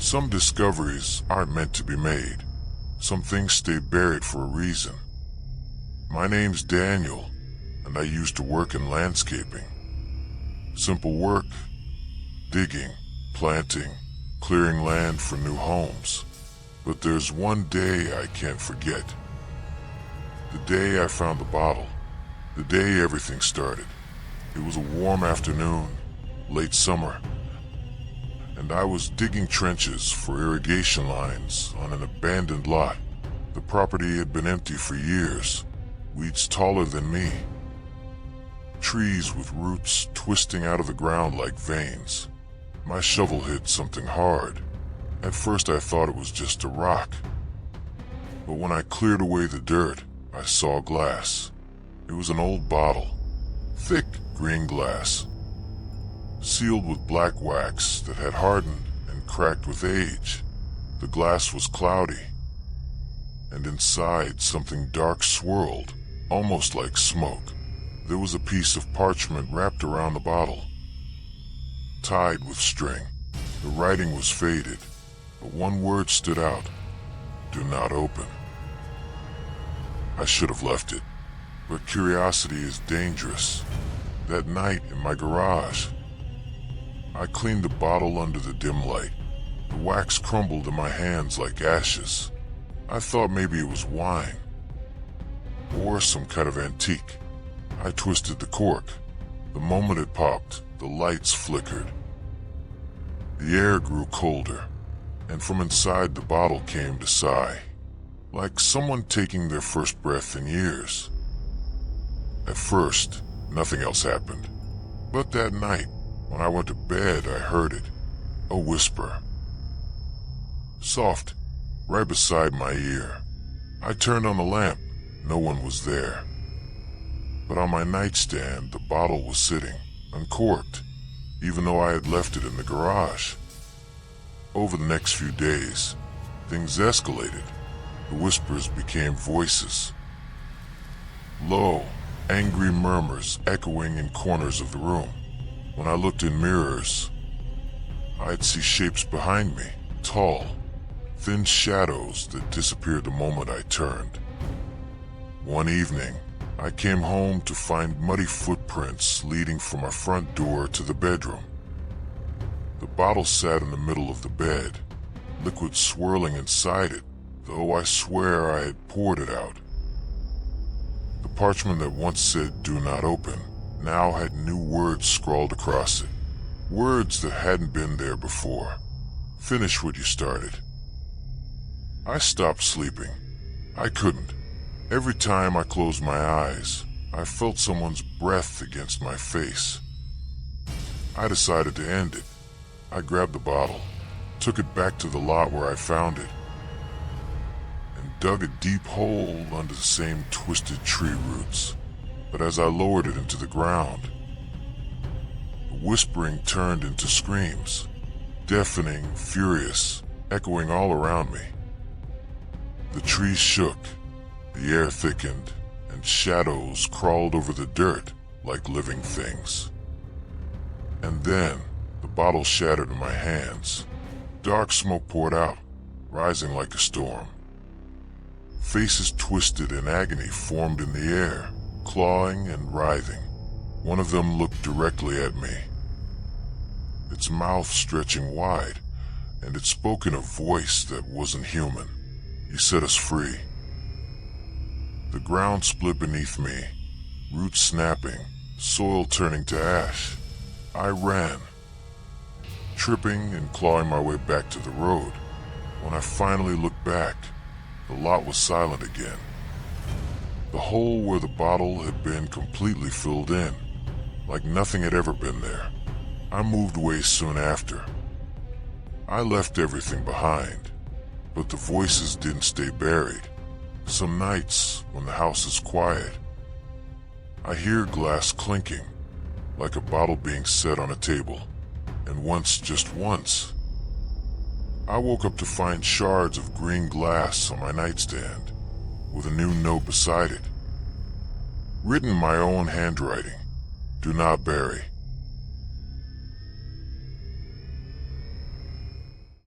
Some discoveries aren't meant to be made. Some things stay buried for a reason. My name's Daniel, and I used to work in landscaping. Simple work, digging, planting, clearing land for new homes. But there's one day I can't forget. The day I found the bottle. The day everything started. It was a warm afternoon, late summer, and I was digging trenches for irrigation lines on an abandoned lot. The property had been empty for years, weeds taller than me, trees with roots twisting out of the ground like veins. My shovel hit something hard. At first I thought it was just a rock, but when I cleared away the dirt, I saw glass. It was an old bottle, thick green glass, sealed with black wax that had hardened and cracked with age. The glass was cloudy, and inside something dark swirled, almost like smoke. There was a piece of parchment wrapped around the bottle, tied with string. The writing was faded, but one word stood out: "Do not open." I should have left it, but curiosity is dangerous. That night in my garage, I cleaned the bottle under the dim light. The wax crumbled in my hands like ashes. I thought maybe it was wine, or some kind of antique. I twisted the cork. The moment it popped, the lights flickered. The air grew colder, and from inside the bottle came a sigh, like someone taking their first breath in years. At first, nothing else happened. But that night, when I went to bed, I heard it. A whisper. Soft, right beside my ear. I turned on the lamp. No one was there. But on my nightstand, the bottle was sitting, uncorked, even though I had left it in the garage. Over the next few days, things escalated. The whispers became voices. Low, angry murmurs echoing in corners of the room. When I looked in mirrors, I'd see shapes behind me, tall, thin shadows that disappeared the moment I turned. One evening, I came home to find muddy footprints leading from our front door to the bedroom. The bottle sat in the middle of the bed, liquid swirling inside it, though I swear I had poured it out. The parchment that once said "Do not open" now had new words scrawled across it. Words that hadn't been there before. Finish what you started. I stopped sleeping. I couldn't. Every time I closed my eyes, I felt someone's breath against my face. I decided to end it. I grabbed the bottle, took it back to the lot where I found it, and dug a deep hole under the same twisted tree roots. But as I lowered it into the ground, the whispering turned into screams, deafening, furious, echoing all around me. The trees shook, the air thickened, and shadows crawled over the dirt like living things. And then, the bottle shattered in my hands. Dark smoke poured out, rising like a storm. Faces twisted in agony formed in the air, clawing and writhing. One of them looked directly at me, its mouth stretching wide, and it spoke in a voice that wasn't human. "You set us free." The ground split beneath me, roots snapping, soil turning to ash. I ran, tripping and clawing my way back to the road. When I finally looked back, the lot was silent again. The hole where the bottle had been completely filled in, like nothing had ever been there. I moved away soon after. I left everything behind, but the voices didn't stay buried. Some nights, when the house is quiet, I hear glass clinking, like a bottle being set on a table. And once, just once, I woke up to find shards of green glass on my nightstand, with a new note beside it, written in my own handwriting: "Do not bury."